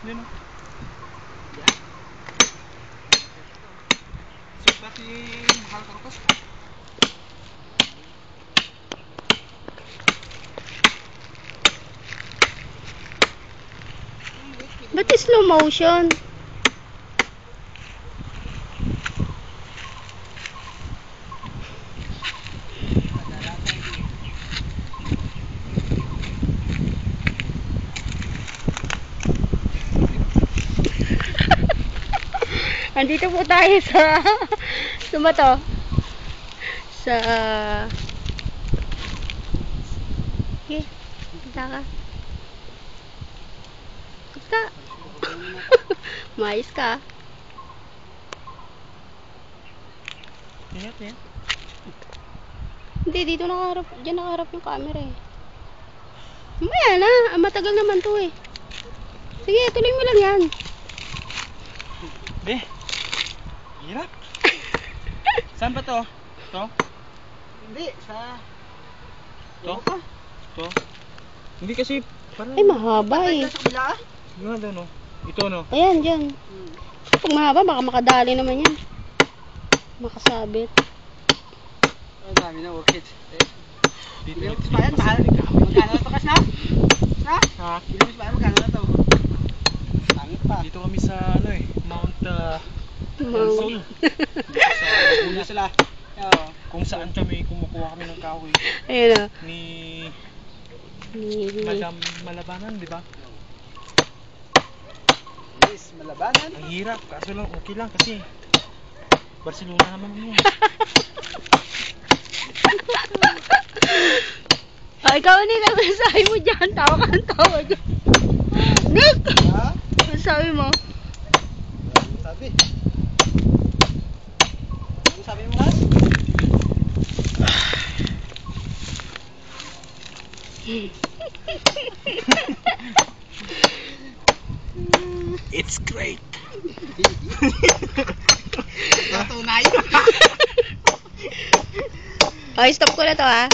Yun o. So, pati mahal ka kasi. Ba't slow motion? Andito po tayo sa ba to? Sa okay, punta ka. Punta. Mais ka. Ingat yan. Hindi, dito nakaharap. Diyan nakaharap yung camera eh. Mamaya na. Matagal naman to eh. Sige, tuloy mo lang yan. Be. Hirap. Saan ba to? To? Hindi, sa... To? To? Hindi kasi parang... Ay, mahaba eh. Sa kabila. Nga daw no. Ito no. Ayan, dyan. Pag mahaba, baka makadali naman yan. Makasabit. Ang dami na orchids. Dito Kilometers pa yan, mahal. Magkano na ito kas na? Ha? Ha? Kilometers pa yan, magkano na ito? Pangit pa. Dito kami sa ano eh. Mount Sol. Sa Laguna sila. Oo. Kung saan kami kumukuha kami ng kahoy. Ayun o. Ni Ni Madam Malabanan, di ba? Miss Malabanan. Ang hirap. Kaso lang okay lang kasi Barcelona naman yun. Oh, ikaw Nick, ano sabi mo dyan? Tawa ka ng tawa dyan. Nick! Ha? Ano sabi mo? Ano sabi? Ano sabi mo kas? It's great. Natunay. Okay, stop ko na to ha.